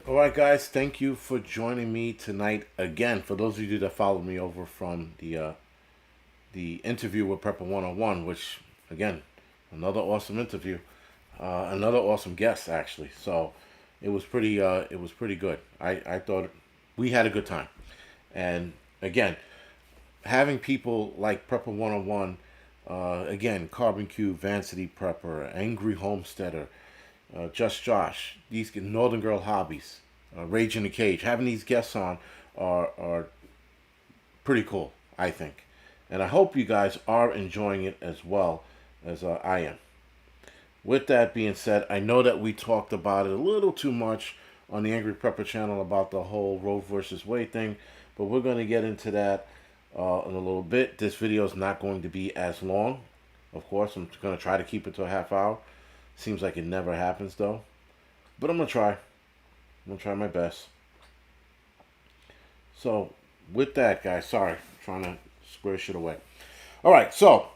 All right, guys, thank you for joining me tonight again. For those of you that followed me over from the interview with Prepper 101, which again, another awesome interview, another awesome guest actually. So it was pretty good. I thought we had a good time, and again, having people like Prepper 101, again, Carbon Cube, Vancity Prepper, Angry Homesteader, Just Josh, these Northern Girl Hobbies, Rage in the Cage. Having these guests on are pretty cool, I think. And I hope you guys are enjoying it as well as I am. With that being said, I know that we talked about it a little too much on the Angry Prepper channel about the whole Roe versus Wade thing, but we're going to get into that in a little bit. This video is not going to be as long. Of course, I'm going to try to keep it to a half hour. Seems like it never happens though. But I'm going to try. I'm going to try my best. So, with that, guys, sorry, I'm trying to square shit away. All right, so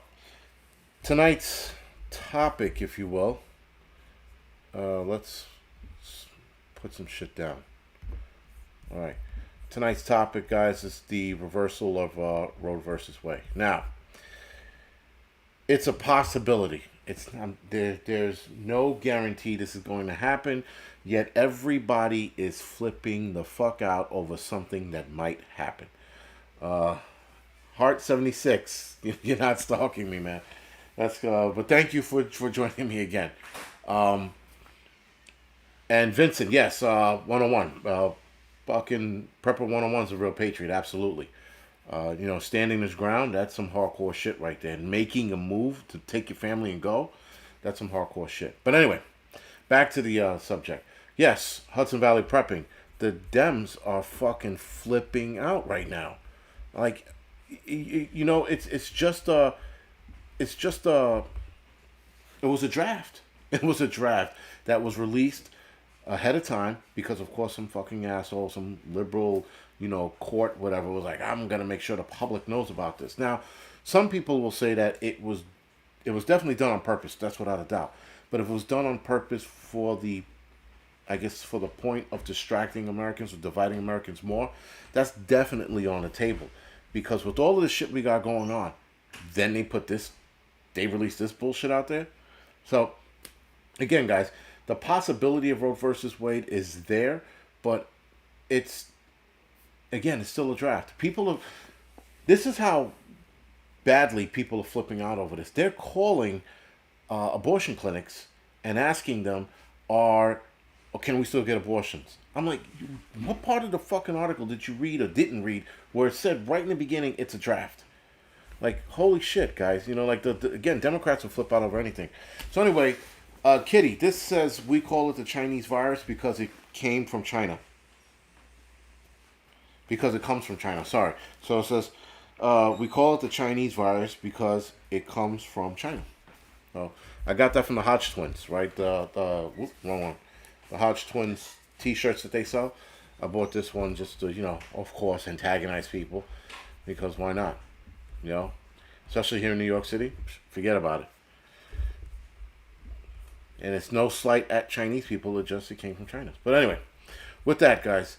tonight's topic, if you will, let's put some shit down. All right, tonight's topic, guys, is the reversal of Roe versus Wade. Now, it's a possibility. It's there's no guarantee this is going to happen. Yet everybody is flipping the fuck out over something that might happen. Uh, Heart 76, you're not stalking me, man. That's but thank you for joining me again. Um, and Vincent, yes, 101. Fucking Prepper 101 is a real patriot, absolutely. Standing his ground, that's some hardcore shit right there. And making a move to take your family and go, that's some hardcore shit. But anyway, back to the subject. Yes, Hudson Valley prepping. The Dems are fucking flipping out right now. Like, it's just it was a draft. It was a draft that was released ahead of time because, of course, some fucking asshole, some liberal, court, whatever, was like, I'm gonna make sure the public knows about this. Now, some people will say that it was definitely done on purpose. That's without a doubt. But if it was done on purpose for I guess, for the point of distracting Americans or dividing Americans more, that's definitely on the table. Because with all of the shit we got going on, then they released this bullshit out there. So again, guys, the possibility of Roe versus Wade is there, but it's again, it's still a draft. This is how badly people are flipping out over this. They're calling abortion clinics and asking them, "Are can we still get abortions?" I'm like, what part of the fucking article did you read or didn't read where it said right in the beginning it's a draft? Like, holy shit, guys. Like, again, Democrats will flip out over anything. So, anyway, Kitty, this says we call it the Chinese virus because it came from China. Because it comes from China, sorry. So it says we call it the Chinese virus because it comes from China. So, I got that from the Hodge twins, right? Wrong one. The Hodge twins T-shirts that they sell. I bought this one just to, of course, antagonize people because why not? You know, especially here in New York City, forget about it. And it's no slight at Chinese people; it came from China. But anyway, with that, guys,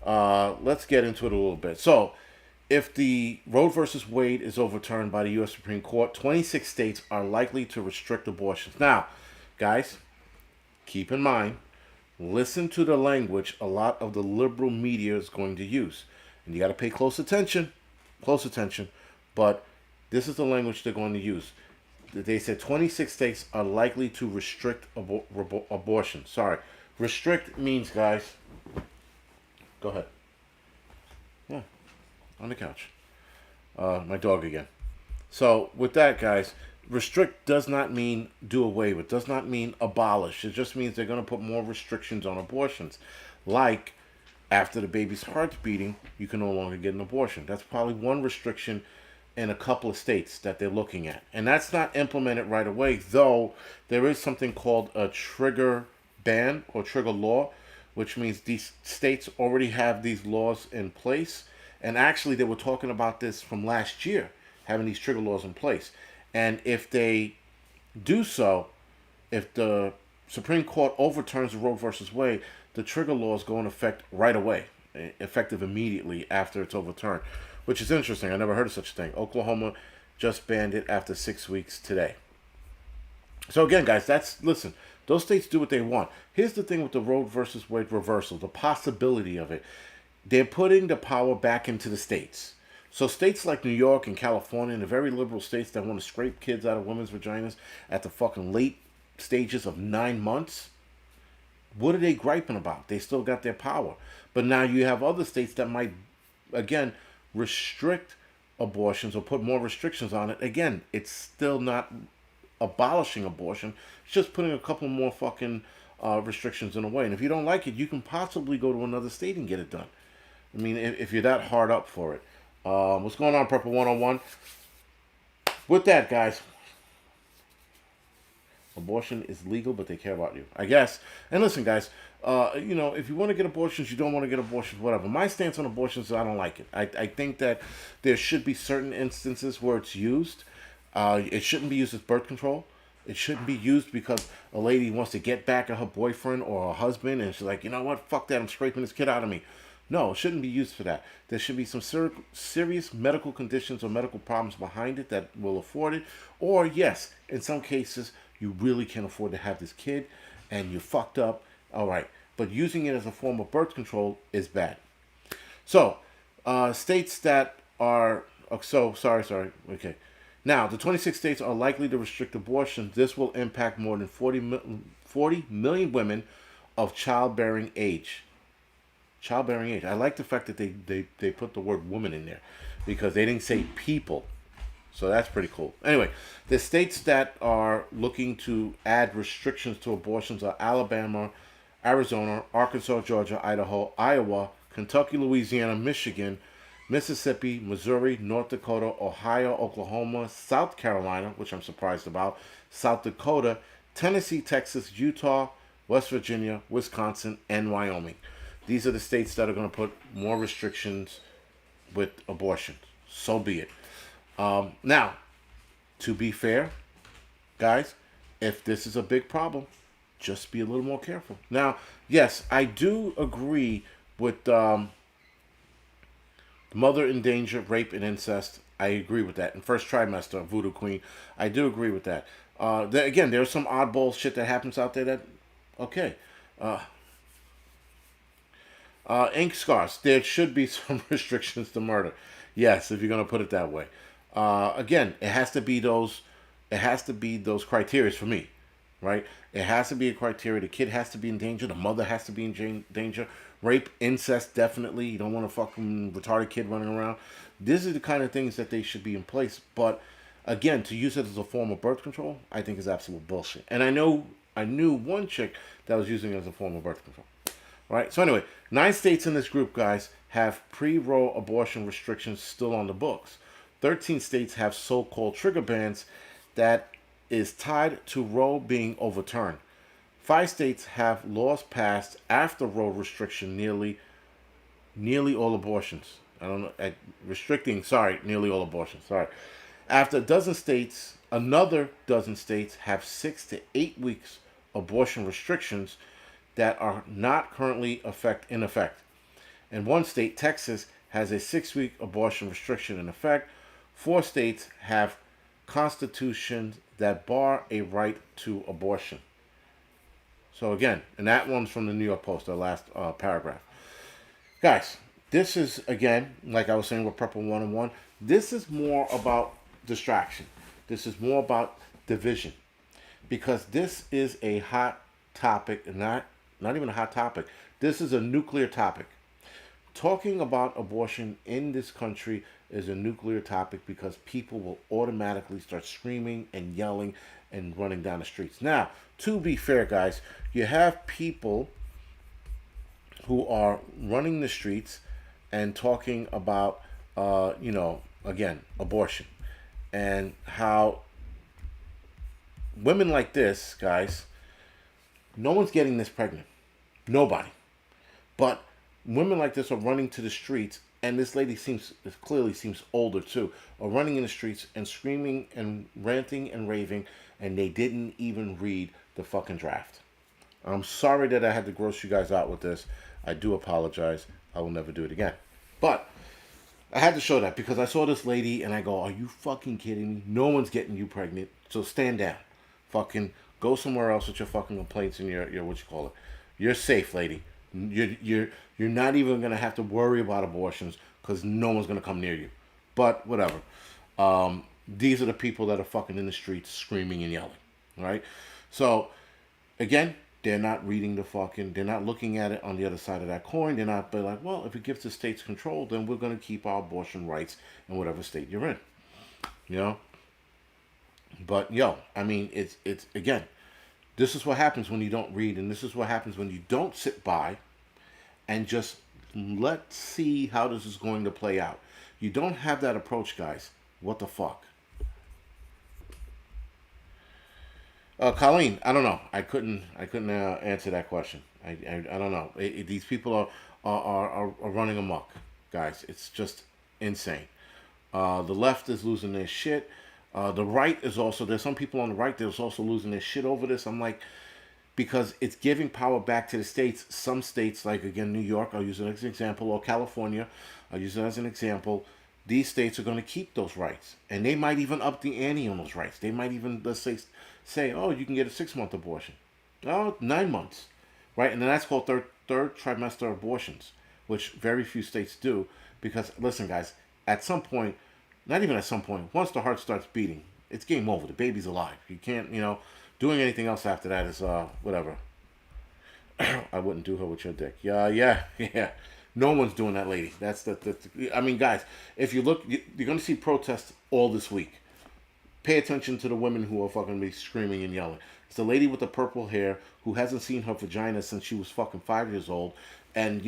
let's get into it a little bit. So, if the Roe versus Wade is overturned by the U.S. Supreme Court, 26 states are likely to restrict abortions. Now, guys, keep in mind, listen to the language a lot of the liberal media is going to use. And you got to pay close attention. Close attention. But this is the language they're going to use. They said 26 states are likely to restrict abortion. Sorry. Restrict means, guys. Go ahead. Yeah, on the couch. My dog again. So, with that, guys, restrict does not mean do away with, does not mean abolish. It just means they're going to put more restrictions on abortions. Like, after the baby's heart's beating, you can no longer get an abortion. That's probably one restriction in a couple of states that they're looking at. And that's not implemented right away, though there is something called a trigger ban or trigger law, which means these states already have these laws in place. And actually, they were talking about this from last year, having these trigger laws in place. And if they do so, if the Supreme Court overturns the Roe versus Wade, the trigger laws go in effect right away, effective immediately after it's overturned, which is interesting. I never heard of such a thing. Oklahoma just banned it after 6 weeks today. So again, guys, listen. Those states do what they want. Here's the thing with the Roe versus Wade reversal, the possibility of it. They're putting the power back into the states. So states like New York and California and the very liberal states that want to scrape kids out of women's vaginas at the fucking late stages of 9 months, what are they griping about? They still got their power. But now you have other states that might, again, restrict abortions or put more restrictions on it. Again, it's still not abolishing abortion. It's just putting a couple more fucking restrictions in a way. And if you don't like it, you can possibly go to another state and get it done. I mean, if you're that hard up for it. What's going on, Prepper 101? With that, guys, abortion is legal, but they care about you, I guess. And listen, guys, if you want to get abortions, you don't want to get abortions, whatever. My stance on abortions is I don't like it. I think that there should be certain instances where it's used. It shouldn't be used as birth control. It shouldn't be used because a lady wants to get back at her boyfriend or her husband, and she's like, you know what, fuck that, I'm scraping this kid out of me. No, it shouldn't be used for that. There should be some serious medical conditions or medical problems behind it that will afford it. Or, yes, in some cases, you really can't afford to have this kid and you're fucked up. All right. But using it as a form of birth control is bad. So, states that are... sorry. Okay. Now, the 26 states are likely to restrict abortion. This will impact more than 40 million women of childbearing age. Childbearing age. I like the fact that they put the word woman in there because they didn't say people. So that's pretty cool. Anyway, the states that are looking to add restrictions to abortions are Alabama, Arizona, Arkansas, Georgia, Idaho, Iowa, Kentucky, Louisiana, Michigan, Mississippi, Missouri, North Dakota, Ohio, Oklahoma, South Carolina, which I'm surprised about, South Dakota, Tennessee, Texas, Utah, West Virginia, Wisconsin, and Wyoming. These are the states that are going to put more restrictions with abortion. So be it. Now, to be fair, guys, if this is a big problem, just be a little more careful. Now, yes, I do agree with mother in danger, rape, and incest. I agree with that. And first trimester, Voodoo Queen, I do agree with that. Again, there's some oddball shit that happens out there that, okay. Ink scars. There should be some restrictions to murder. Yes, if you're gonna put it that way. Again, it has to be those. It has to be those criteria for me, right? It has to be a criteria. The kid has to be in danger. The mother has to be in danger. Rape, incest, definitely. You don't want a fucking retarded kid running around. This is the kind of things that they should be in place. But again, to use it as a form of birth control, I think is absolute bullshit. And I knew one chick that was using it as a form of birth control. Right. So anyway, 9 states in this group, guys, have pre-Roe abortion restrictions still on the books. 13 states have so-called trigger bans that is tied to Roe being overturned. 5 states have laws passed after Roe restriction nearly all abortions. I don't know, restricting, nearly all abortions. Sorry. After another dozen states have 6 to 8 weeks abortion restrictions that are not currently in effect. In one state, Texas, has a 6-week abortion restriction in effect. 4 states have constitutions that bar a right to abortion. So again, and that one's from the New York Post, the last paragraph. Guys, this is, again, like I was saying with Prepper 101, this is more about distraction. This is more about division. Because this is a hot topic, not even a hot topic. This is a nuclear topic. Talking about abortion in this country is a nuclear topic because people will automatically start screaming and yelling and running down the streets. Now, to be fair, guys, you have people who are running the streets and talking about, again, abortion and how women like this, guys, no one's getting this pregnant. Nobody. But women like this are running to the streets, and this lady clearly seems older too, are running in the streets and screaming and ranting and raving, and they didn't even read the fucking draft. I'm sorry that I had to gross you guys out with this. I do apologize. I will never do it again. But I had to show that because I saw this lady and I go, are you fucking kidding me? No one's getting you pregnant. So stand down. Fucking go somewhere else with your fucking complaints and your what you call it. You're safe, lady. You're not even gonna have to worry about abortions because no one's gonna come near you. But whatever. These are the people that are fucking in the streets screaming and yelling. Right? So again, they're not reading the fucking, they're not looking at it on the other side of that coin. They're not, they're like, well, if it gives the states control, then we're going to keep our abortion rights in whatever state you're in. You know? But, yo, I mean, it's, again, this is what happens when you don't read, and this is what happens when you don't sit by and just let's see how this is going to play out. You don't have that approach, guys. What the fuck? Colleen, I don't know. I couldn't answer that question. I don't know. These people are running amok, guys. It's just insane. The left is losing their shit. The right is also, there's some people on the right that's also losing their shit over this. I'm like, because it's giving power back to the states. Some states, like again New York, I'll use it as an example, or California, I'll use it as an example. These states are going to keep those rights, and they might even up the ante on those rights. They might even, let's say, oh, you can get a 6 month abortion, oh, 9 months, right? And then that's called third trimester abortions, which very few states do. Because listen, guys, at some point, not even at some point, once the heart starts beating, it's game over. The baby's alive. You can't, doing anything else after that is whatever. I wouldn't do her with your dick. Yeah, yeah, yeah. No one's doing that, lady. I mean, guys, if you look, you're gonna see protests all this week. Pay attention to the women who are fucking be screaming and yelling. It's the lady with the purple hair who hasn't seen her vagina since she was fucking 5 years old, and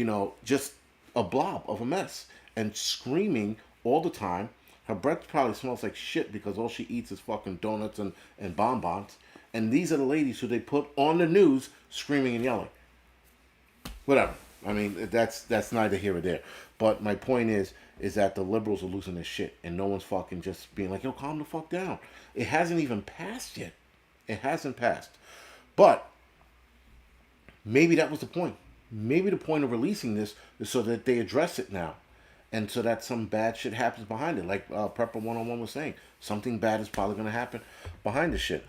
just a blob of a mess and screaming all the time. Her breath probably smells like shit because all she eats is fucking donuts and bonbons. And these are the ladies who they put on the news screaming and yelling. Whatever. I mean, that's neither here or there. But my point is that the liberals are losing their shit, and no one's fucking just being like, yo, calm the fuck down. It hasn't even passed yet. It hasn't passed. But maybe that was the point. Maybe the point of releasing this is so that they address it now, and so that some bad shit happens behind it. Like Prepper 101 was saying, something bad is probably going to happen behind the shit.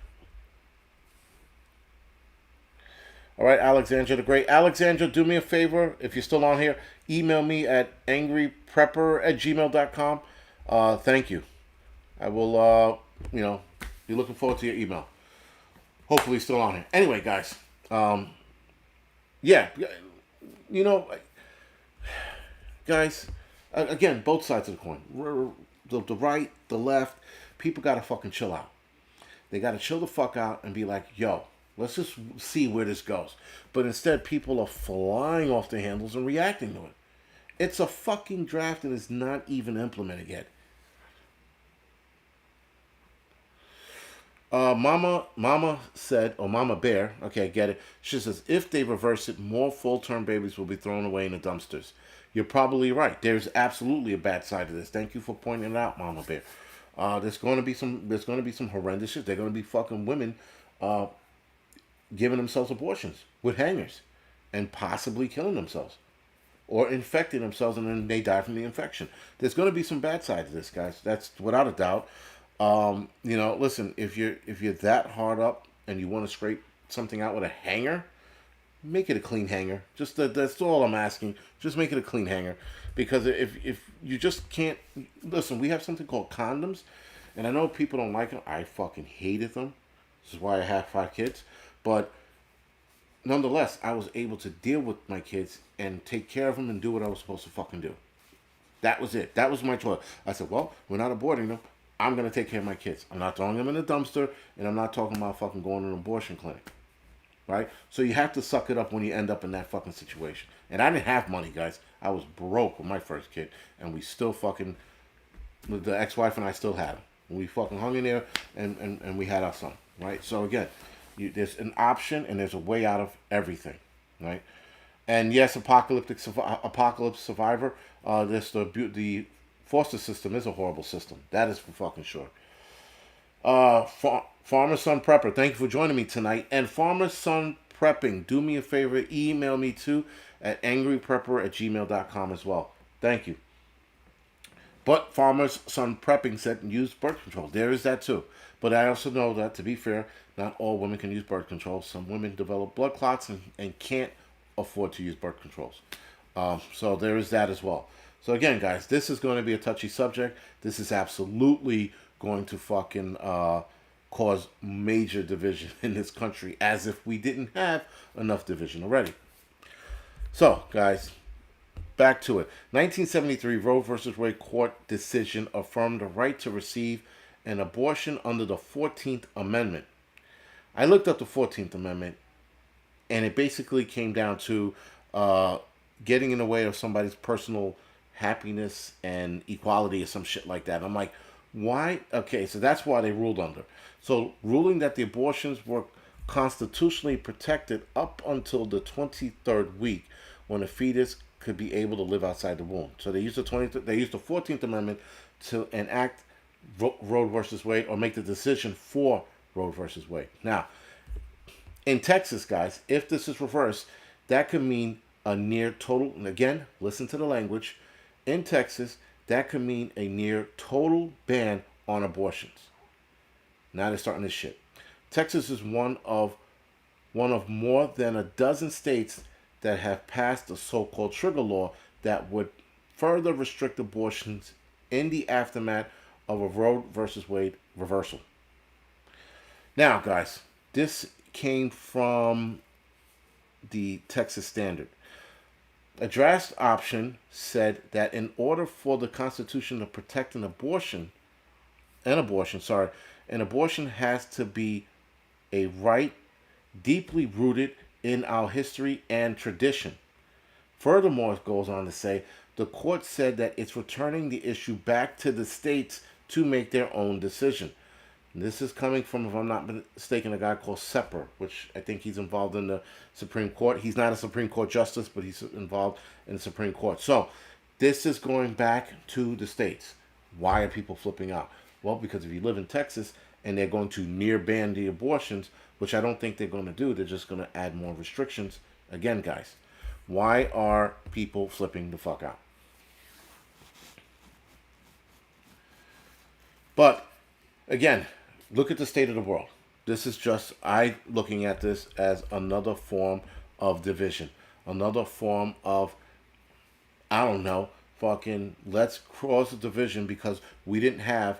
All right, Alexandra the Great. Alexandra, do me a favor. If you're still on here, email me at angryprepper@gmail.com. Thank you. I will, be looking forward to your email. Hopefully still on here. Anyway, guys. Yeah. Guys, again, both sides of the coin. The right, the left. People got to fucking chill out. They got to chill the fuck out and be like, yo, let's just see where this goes. But instead, people are flying off the handles and reacting to it. It's a fucking draft and it's not even implemented yet. Mama said, or Mama Bear, okay, I get it. She says, if they reverse it, more full-term babies will be thrown away in the dumpsters. You're probably right. There's absolutely a bad side to this. Thank you for pointing it out, Mama Bear. There's going to be some horrendous shit. They're going to be fucking women giving themselves abortions with hangers and possibly killing themselves or infecting themselves, and then they die from the infection. There's going to be some bad side to this, guys. That's without a doubt. Listen, if you're that hard up and you want to scrape something out with a hanger, make it a clean hanger. Just that's all I'm asking. Just make it a clean hanger, because if you just can't listen, we have something called condoms, and I know people don't like them. I fucking hated them. This is why I have 5 kids, but nonetheless, I was able to deal with my kids and take care of them and do what I was supposed to fucking do. That was it. That was my choice. I said, well, we're not aborting them. I'm going to take care of my kids. I'm not throwing them in a dumpster, and I'm not talking about fucking going to an abortion clinic. Right? So you have to suck it up when you end up in that fucking situation. And I didn't have money, guys. I was broke with my first kid, and we still fucking, the ex-wife and I still had him. We fucking hung in there, and we had our son. Right? So again, there's an option, and there's a way out of everything. Right? And yes, Apocalypse Survivor, the foster system is a horrible system. That is for fucking sure. Farmer Son Prepper, thank you for joining me tonight. And Farmer Son prepping. Do me a favor, email me too at angryprepper@gmail.com as well. Thank you. But Farmer's Son Prepping said use birth control. There is that too. But I also know that, to be fair, not all women can use birth control. Some women develop blood clots and can't afford to use birth controls. So there is that as well. So again, guys, this is going to be a touchy subject. This is absolutely going to fucking cause major division in this country, as if we didn't have enough division already. So, guys, back to it. 1973 Roe versus Wade court decision affirmed the right to receive an abortion under the 14th Amendment. I looked up the 14th Amendment, and it basically came down to getting in the way of somebody's personal happiness and equality or some shit like that. I'm like, why? Okay, so that's why they ruled under. So ruling that the abortions were constitutionally protected up until the 23rd week, when a fetus could be able to live outside the womb. So they used the 14th Amendment to enact Roe versus Wade, or make the decision for Roe versus Wade. Now, in Texas, guys, if this is reversed, that could mean a near total, and again, listen to the language, in Texas, that could mean a near total ban on abortions. Now they're starting this shit. Texas is one of more than a dozen states that have passed the so-called trigger law that would further restrict abortions in the aftermath of a Roe versus Wade reversal. Now, guys, this came from the Texas Standard. A draft option said that in order for the Constitution to protect an abortion has to be a right deeply rooted in our history and tradition. Furthermore, it goes on to say, the court said that it's returning the issue back to the states to make their own decision. And this is coming from, if I'm not mistaken, a guy called Sepper, which I think he's involved in the Supreme Court. He's not a Supreme Court justice, but he's involved in the Supreme Court. So this is going back to the states. Why are people flipping out? Well, because if you live in Texas and they're going to near ban the abortions, which I don't think they're going to do, they're just going to add more restrictions. Again, guys, why are people flipping the fuck out? But again, look at the state of the world. This is just looking at this as another form of division, another form of, I don't know, fucking let's cross the division because we didn't have,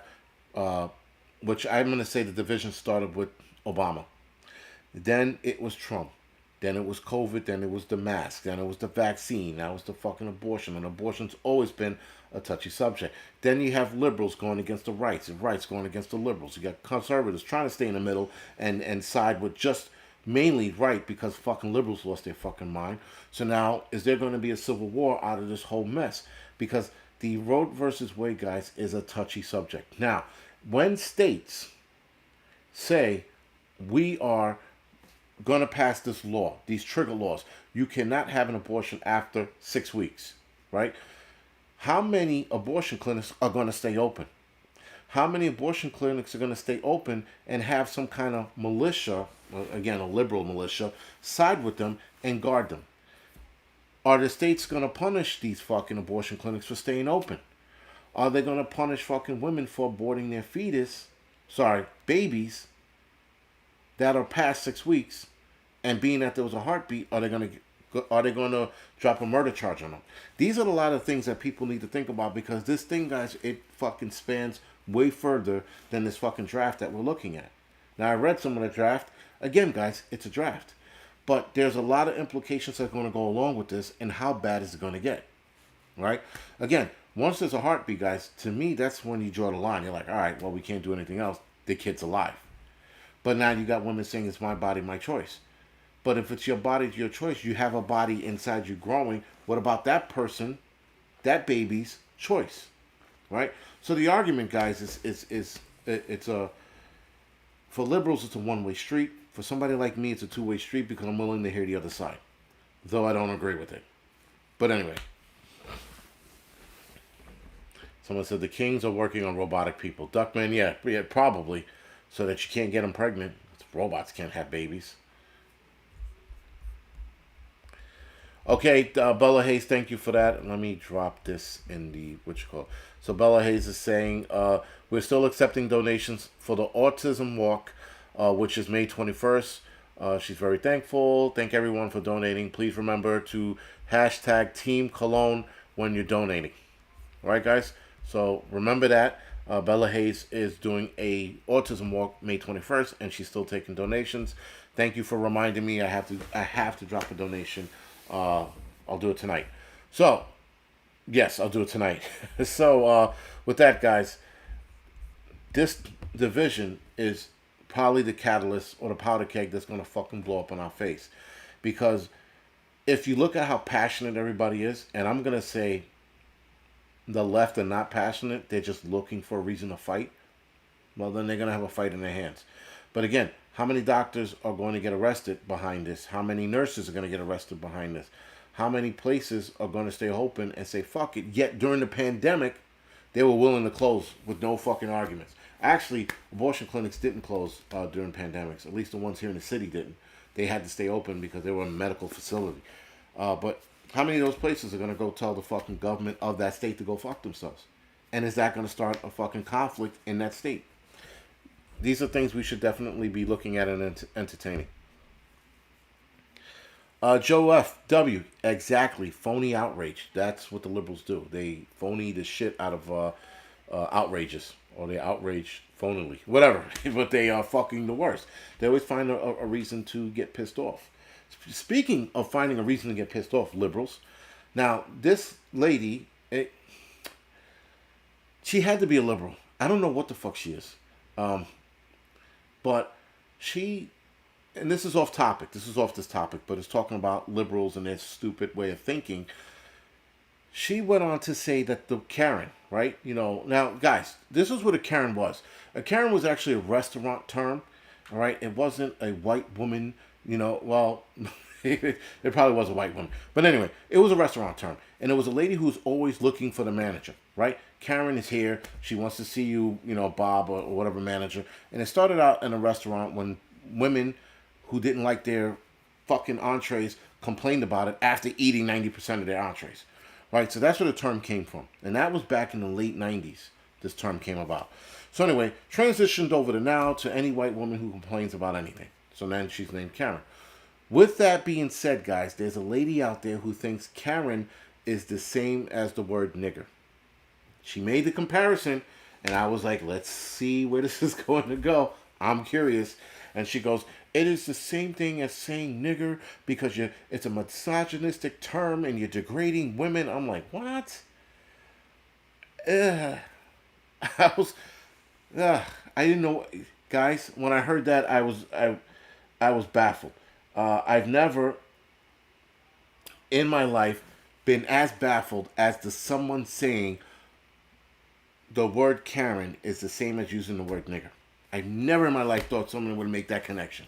which I'm going to say the division started with Obama. Then it was Trump. Then it was COVID. Then it was the mask. Then it was the vaccine. Now it's the fucking abortion. And abortion's always been a touchy subject. Then you have liberals going against the rights, and rights going against the liberals. You got conservatives trying to stay in the middle and side with just mainly right because fucking liberals lost their fucking mind. So now, is there going to be a civil war out of this whole mess? Because the Roe versus Wade, guys, is a touchy subject. Now, when states say we are going to pass this law, these trigger laws, you cannot have an abortion after 6 weeks, right? How many abortion clinics are going to stay open? How many abortion clinics are going to stay open and have some kind of militia, again, a liberal militia, side with them and guard them? Are the states going to punish these fucking abortion clinics for staying open? Are they going to punish fucking women for aborting their babies that are past 6 weeks, and being that there was a heartbeat, are they going to drop a murder charge on them? These are a lot of things that people need to think about, because this thing, guys, it fucking spans way further than this fucking draft that we're looking at. Now, I read some of the draft. Again, guys, it's a draft. But there's a lot of implications that are going to go along with this, and how bad is it going to get, right? Again, once there's a heartbeat, guys, to me, that's when you draw the line. You're like, all right, well, we can't do anything else. The kid's alive. But now you got women saying it's my body, my choice. But if it's your body, your choice, you have a body inside you growing. What about that person, that baby's choice, right? So the argument, guys, for liberals, it's a one-way street. For somebody like me, it's a two-way street because I'm willing to hear the other side, though I don't agree with it. But anyway, someone said the Kings are working on robotic people. Duckman, yeah, probably. So that you can't get them pregnant. Robots can't have babies. Okay, Bella Hayes, thank you for that. Let me drop this in the what you call. So Bella Hayes is saying we're still accepting donations for the Autism Walk, which is May 21st. She's very thankful. Thank everyone for donating. Please remember to hashtag Team Cologne when you're donating. All right, guys. So remember that. Bella Hayes is doing a autism walk May 21st, and she's still taking donations. Thank you for reminding me. I have to drop a donation. I'll do it tonight. So yes, I'll do it tonight. So with that, guys, this division is probably the catalyst or the powder keg that's gonna fucking blow up in our face, because if you look at how passionate everybody is, and I'm gonna say the left are not passionate, they're just looking for a reason to fight, well, then they're going to have a fight in their hands. But again, how many doctors are going to get arrested behind this? How many nurses are going to get arrested behind this? How many places are going to stay open and say, fuck it? Yet during the pandemic, they were willing to close with no fucking arguments. Actually, abortion clinics didn't close during pandemics. At least the ones here in the city didn't. They had to stay open because they were a medical facility. But how many of those places are going to go tell the fucking government of that state to go fuck themselves? And is that going to start a fucking conflict in that state? These are things we should definitely be looking at and entertaining. Joe F.W. Exactly. Phony outrage. That's what the liberals do. They phony the shit out of outrages. Or they outrage phonily. Whatever. But they are fucking the worst. They always find a reason to get pissed off. Speaking of finding a reason to get pissed off, liberals. Now, this lady, she had to be a liberal. I don't know what the fuck she is. But she, and this is off topic. This is off this topic, but it's talking about liberals and their stupid way of thinking. She went on to say that the Karen, right? You know, now, guys, this is what a Karen was. A Karen was actually a restaurant term, all right? It wasn't a white woman, you know, well, it probably was a white woman. But anyway, it was a restaurant term. And it was a lady who was always looking for the manager, right? Karen is here. She wants to see you, you know, Bob or whatever manager. And it started out in a restaurant when women who didn't like their fucking entrees complained about it after eating 90% of their entrees. Right, so that's where the term came from. And that was back in the late 90s, this term came about. So anyway, transitioned over to now to any white woman who complains about anything. So then she's named Karen. With that being said, guys, there's a lady out there who thinks Karen is the same as the word nigger. She made the comparison, and I was like, let's see where this is going to go. I'm curious. And she goes, it is the same thing as saying nigger because it's a misogynistic term and you're degrading women. I'm like, what? I was, I didn't know, guys. When I heard that, I was baffled. I've never in my life been as baffled as to someone saying the word Karen is the same as using the word nigger. I've never in my life thought someone would make that connection.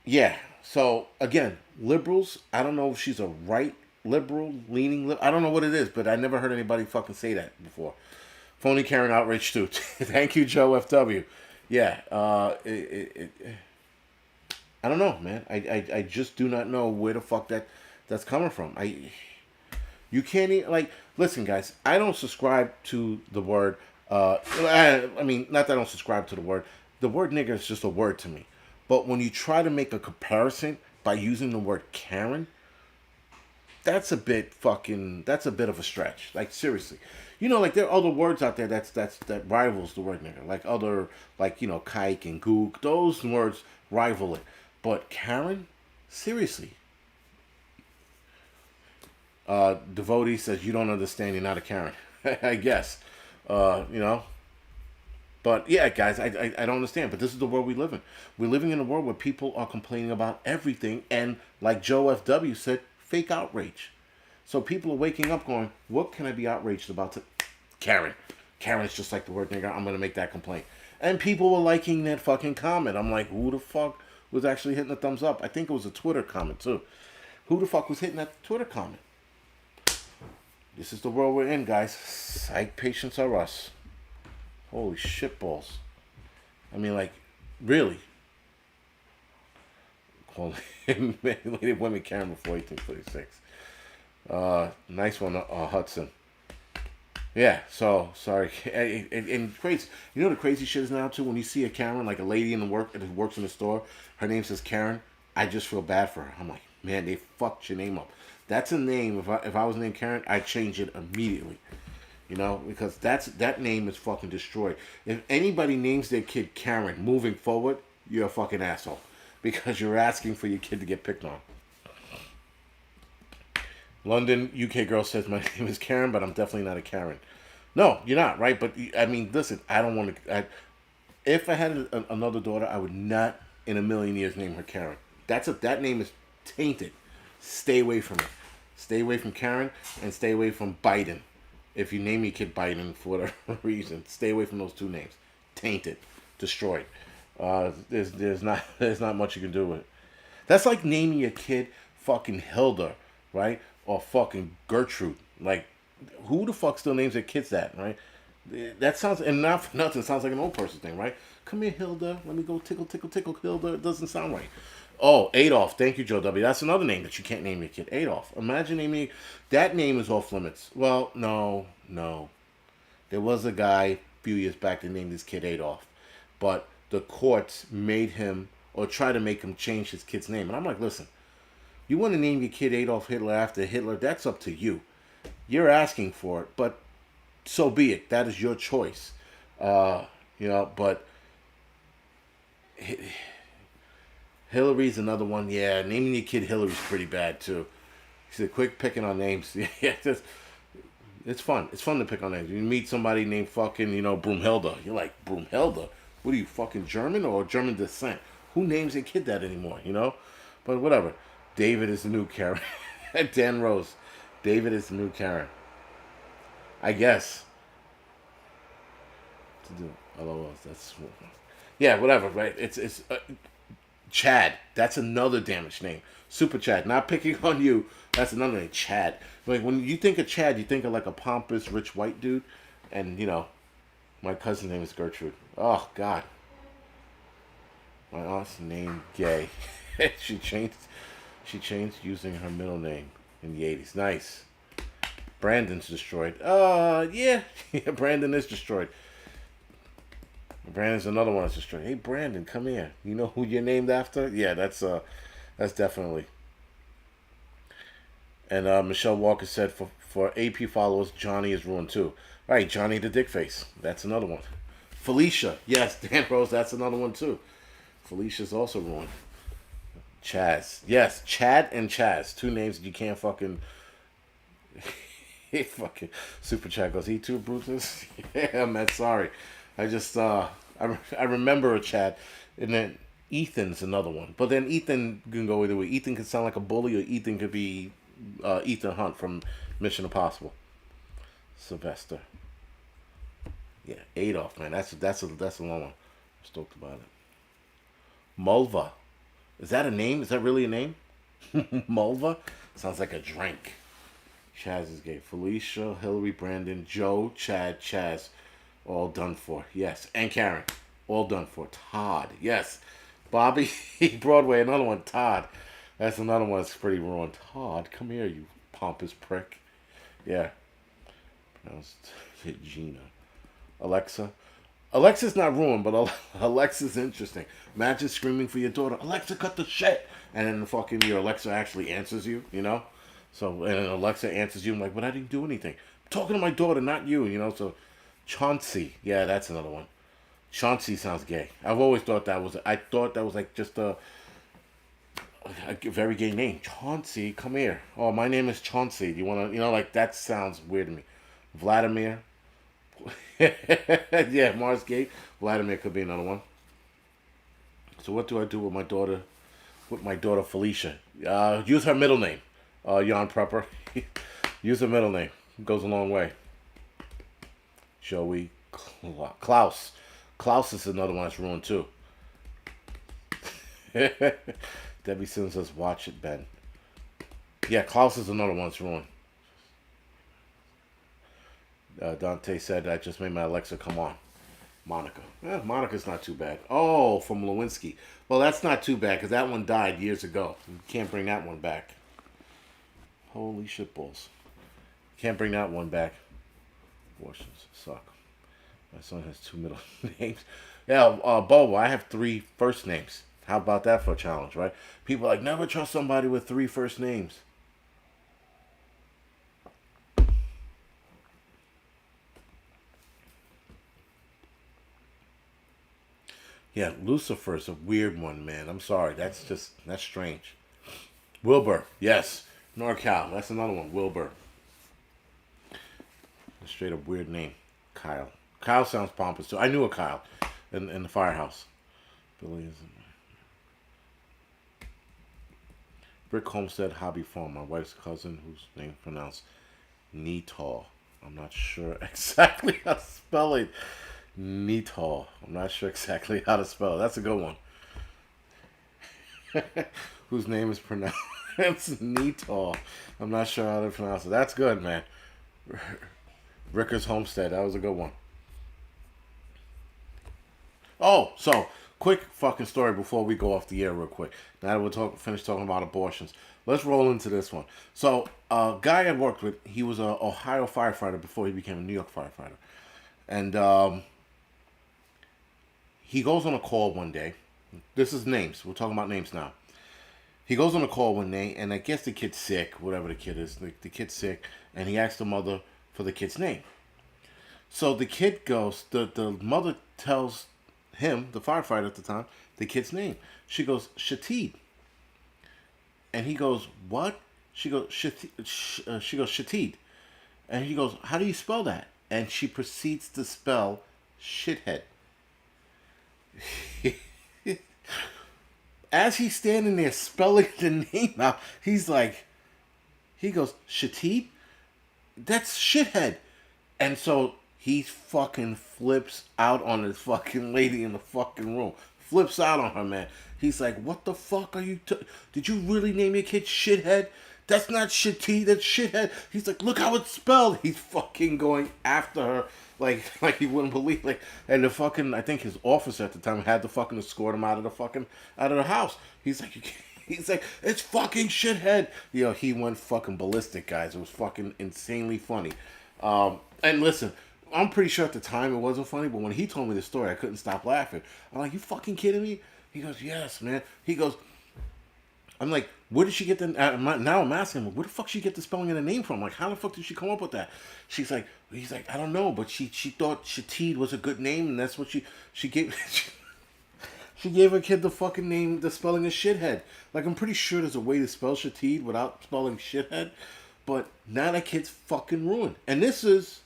Yeah. So again, liberals. I don't know if she's a right liberal, leaning. I don't know what it is, but I never heard anybody fucking say that before. Phony Karen outrage too. Thank you, Joe FW. Yeah. I don't know, man. I just do not know where the fuck that's coming from. You can't even, like, listen, guys. I don't subscribe to the word. I mean, not that I don't subscribe to the word. The word nigger is just a word to me. But when you try to make a comparison by using the word Karen, that's a bit of a stretch. Like, seriously. You know, like, there are other words out there that rivals the word nigger. Like other, like, you know, kike and gook. Those words rival it. But Karen? Seriously. Devotee says, you don't understand, you're not a Karen. I guess. You know. But yeah, guys, I don't understand. But this is the world we live in. We're living in a world where people are complaining about everything. And like Joe F.W. said, fake outrage. So people are waking up going, what can I be outraged about? Karen. Karen's just like the word nigger. I'm going to make that complaint. And people were liking that fucking comment. I'm like, who the fuck was actually hitting the thumbs up? I think it was a Twitter comment too. Who the fuck was hitting that Twitter comment? This is the world we're in, guys. Psych patients are us. Holy shit balls. I mean, like, really. calling lady women Karen before 1846. Nice one, Hudson. Yeah, so sorry. And crazy. You know the crazy shit is now too when you see a Karen, like a lady in the work that works in the store, her name says Karen. I just feel bad for her. I'm like, man, they fucked your name up. That's a name. If I was named Karen, I'd change it immediately. You know, because that name is fucking destroyed. If anybody names their kid Karen moving forward, you're a fucking asshole because you're asking for your kid to get picked on. London, UK girl says my name is Karen, but I'm definitely not a Karen. No, you're not, right? But I mean, listen, I don't want to. If I had another daughter, I would not in a million years name her Karen. That name is tainted. Stay away from it. Stay away from Karen and stay away from Biden. If you name your kid Biden for whatever reason, stay away from those two names. Tainted, destroyed. There's not much you can do with it. That's like naming your kid fucking Hilda, right? Or fucking Gertrude. Like, who the fuck still names their kids that, right? That sounds, and not for nothing, sounds like an old person thing, right? Come here, Hilda. Let me go tickle, tickle, tickle, Hilda. It doesn't sound right. Oh, Adolf. Thank you, Joe W. That's another name that you can't name your kid. Adolf. Imagine naming, that name is off limits. Well, no. There was a guy a few years back that named his kid Adolf. But the courts made him, or try to make him change his kid's name. And I'm like, listen, you want to name your kid Adolf Hitler after Hitler, that's up to you. You're asking for it, but so be it. That is your choice. But Hillary's another one. Yeah, naming your kid Hillary's pretty bad too. He said, "Quick picking on names." Yeah, it's fun. It's fun to pick on names. You meet somebody named fucking, Broomhilda. You're like, Broomhilda? What are you, fucking German or German descent? Who names a kid that anymore, But whatever. David is the new Karen. Dan Rose. David is the new Karen. I guess. To do. LOL. That's. Yeah, whatever, right? It's Chad. That's another damaged name. Super Chad. Not picking on you. That's another name. Chad. Like, when you think of Chad, you think of like a pompous, rich white dude. And, my cousin's name is Gertrude. Oh, God. My aunt's name, Gay. She changed using her middle name in the 80s. Nice. Brandon's destroyed. Yeah. Brandon is destroyed. Brandon's another one that's destroyed. Hey, Brandon, come here. You know who you're named after? Yeah, that's definitely. And Michelle Walker said for AP followers, Johnny is ruined too. All right, Johnny the Dickface. That's another one. Felicia. Yes, Dan Rose. That's another one too. Felicia's also ruined. Chaz. Yes, Chad and Chaz. Two names that you can't fucking. He fucking Super Chat goes, he too, Brutus? Yeah, man, sorry. I just, I remember a Chad. And then Ethan's another one. But then Ethan can go either way. Ethan could sound like a bully, or Ethan could be Ethan Hunt from Mission Impossible. Sylvester. Yeah, Adolf, man. That's a long one. I'm stoked about it. Mulva. Is that a name? Is that really a name? Mulva? Sounds like a drink. Chaz is gay. Felicia, Hillary, Brandon, Joe, Chad, Chaz. All done for. Yes. And Karen. All done for. Todd. Yes. Bobby, Broadway, another one. Todd. That's another one that's pretty ruined. Todd, come here, you pompous prick. Yeah. Pronounced Gina. Alexa. Alexa's not ruined, but Alexa's interesting. Imagine screaming for your daughter, Alexa, cut the shit. And then fucking your Alexa actually answers you, So, and then Alexa answers you. I'm like, but I didn't do anything. I'm talking to my daughter, not you, So, Chauncey. Yeah, that's another one. Chauncey sounds gay. I've always thought that was like just a very gay name. Chauncey, come here. Oh, my name is Chauncey. Do you want to, like that sounds weird to me. Vladimir. Yeah, Mars Gate. Vladimir could be another one. So what do I do with my daughter? With my daughter Felicia. Use her middle name. Jan Prepper. Use her middle name. Goes a long way. Joey Klaus. Klaus is another one that's ruined too. Debbie Sims says, watch it, Ben. Yeah, Klaus is another one that's ruined. Dante said, I just made my Alexa come on. Monica. Monica's not too bad. Oh, from Lewinsky. Well, that's not too bad because that one died years ago. You can't bring that one back. Holy shitballs. Can't bring that one back. Abortions suck. My son has 2 middle names. Yeah, Bobo, I have 3 first names. How about that for a challenge, right? People are like, never trust somebody with 3 first names. Yeah, Lucifer is a weird one, man. I'm sorry. That's strange. Wilbur, yes. NorCal, that's another one. Wilbur. A straight up weird name. Kyle. Kyle sounds pompous too. I knew a Kyle in the firehouse. Billy is Brick Homestead Hobby Farm. My wife's cousin, whose name is pronounced Neetal. I'm not sure exactly how to spell it. Neetal. I'm not sure exactly how to spell it. That's a good one. Whose name is pronounced Neetal. I'm not sure how to pronounce it. That's good, man. Ricker's Homestead. That was a good one. Oh, so quick fucking story before we go off the air real quick. Now that finished talking about abortions, let's roll into this one. So, a guy I worked with, he was an Ohio firefighter before he became a New York firefighter. And he goes on a call one day. This is names. We're talking about names now. He goes on a call one day, and I guess the kid's sick, whatever the kid is. The kid's sick, and he asks the mother for the kid's name. So the kid goes, the mother tells him, the firefighter at the time, the kid's name. She goes, Shatid. And he goes, what? She goes, Shatid. And he goes, how do you spell that? And she proceeds to spell shithead. As he's standing there spelling the name out, he goes, Shatid? That's shithead. And so he fucking flips out on this fucking lady in the fucking room. Flips out on her, man. He's like, what the fuck are you... Did you really name your kid shithead? That's not shitty, that's shithead. He's like, look how it's spelled. He's fucking going after her like he wouldn't believe. And the fucking, I think his officer at the time had to fucking escort him out of the house. He's like, it's fucking shithead. He went fucking ballistic, guys. It was fucking insanely funny. And listen, I'm pretty sure at the time it wasn't funny, but when he told me the story, I couldn't stop laughing. I'm like, you fucking kidding me? He goes, yes, man. He goes, I'm like, where did she get the... now I'm asking him, where the fuck she get the spelling of the name from? Like, how the fuck did she come up with that? He's like, I don't know, but she thought Shatid was a good name, and that's what she gave... She gave her kid the fucking name, the spelling of shithead. Like, I'm pretty sure there's a way to spell Shatid without spelling shithead, but now that kid's fucking ruined. And this is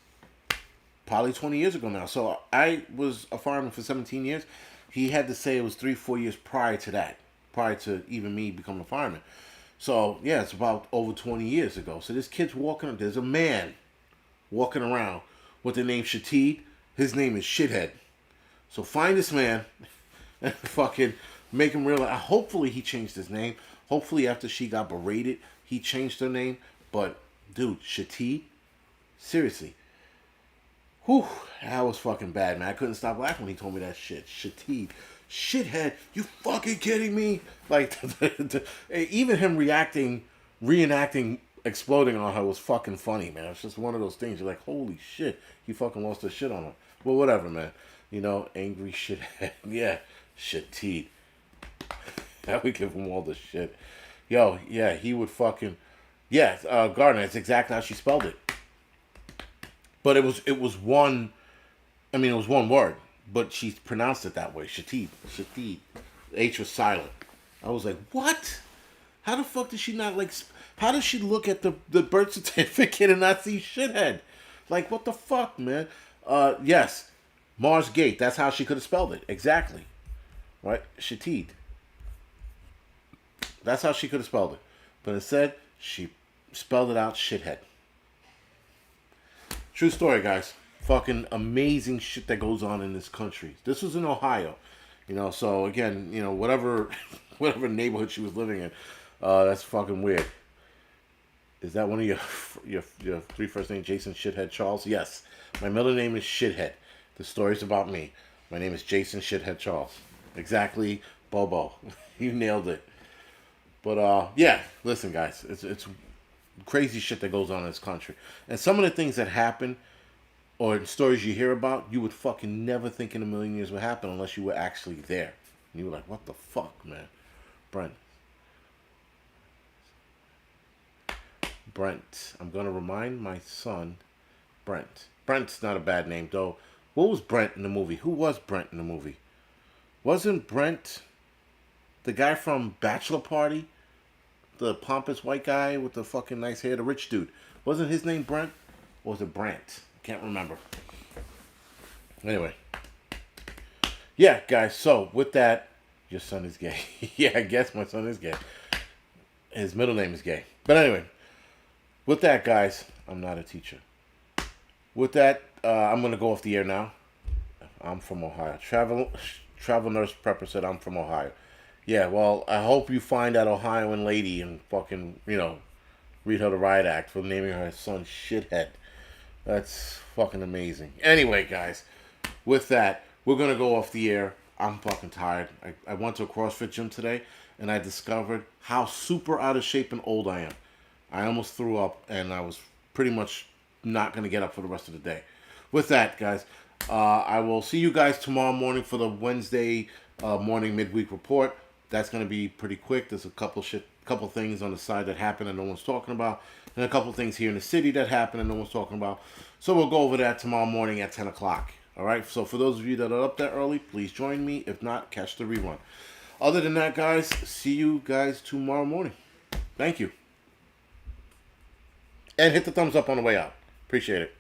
probably 20 years ago now. So I was a fireman for 17 years. He had to say it was 3-4 years prior to that. Prior to even me becoming a fireman. So, yeah, it's about over 20 years ago. So this kid's there's a man walking around with the name Shatid. His name is Shithead. So find this man and fucking make him realize. Hopefully he changed his name. Hopefully after she got berated, he changed her name. But, dude, Shatid? Seriously. Whew, that was fucking bad, man. I couldn't stop laughing when he told me that shit. Shatid. Shithead, you fucking kidding me? Like, even him reenacting exploding on her was fucking funny, man. It's just one of those things. You're like, holy shit, he fucking lost his shit on her. Well, whatever, man. Angry shithead. Yeah, Shatid. I would give him all the shit. Yo, yeah, he would fucking... Yeah, Gardner, that's exactly how she spelled it. But it was one... I mean, it was one word. But she pronounced it that way. Shatid. Shatid. H was silent. I was like, what? How the fuck did she not, how does she look at the birth certificate and not see shithead? Like, what the fuck, man? Yes. Mars Gate. That's how she could have spelled it. Exactly. Right? Shatid. That's how she could have spelled it. But instead, she spelled it out shithead. True story, guys. Fucking amazing shit that goes on in this country. This was in Ohio, so again, whatever neighborhood she was living in, that's fucking weird. Is that one of your 3 first name, Jason Shithead Charles? Yes. My middle name is Shithead. The story's about me. My name is Jason Shithead Charles. Exactly, Bobo. You nailed it. But yeah, listen, guys, it's crazy shit that goes on in this country, and some of the things that happen or stories you hear about, you would fucking never think in a million years would happen unless you were actually there. And you were like, what the fuck, man? Brent. Brent. I'm gonna remind my son, Brent. Brent's not a bad name though. What was Brent in the movie? Who was Brent in the movie? Wasn't Brent the guy from Bachelor Party? The pompous white guy with the fucking nice hair, the rich dude. Wasn't his name Brent? Or was it Brant? Can't remember. Anyway. Yeah, guys, so with that, your son is gay. Yeah, I guess my son is gay. His middle name is gay. But anyway, with that, guys, I'm not a teacher. With that, I'm going to go off the air now. I'm from Ohio. Travel Nurse Prepper said I'm from Ohio. Yeah, well, I hope you find that Ohioan lady and fucking, read her the riot act for naming her son Shithead. That's fucking amazing. Anyway, guys, with that, we're going to go off the air. I'm fucking tired. I went to a CrossFit gym today, and I discovered how super out of shape and old I am. I almost threw up, and I was pretty much not going to get up for the rest of the day. With that, guys, I will see you guys tomorrow morning for the Wednesday morning midweek report. That's going to be pretty quick. There's a couple things on the side that happened and no one's talking about, and a couple things here in the city that happened and no one's talking about. So we'll go over that tomorrow morning at 10 o'clock. All right? So for those of you that are up that early, please join me. If not, catch the rerun. Other than that, guys, see you guys tomorrow morning. Thank you. And hit the thumbs up on the way out. Appreciate it.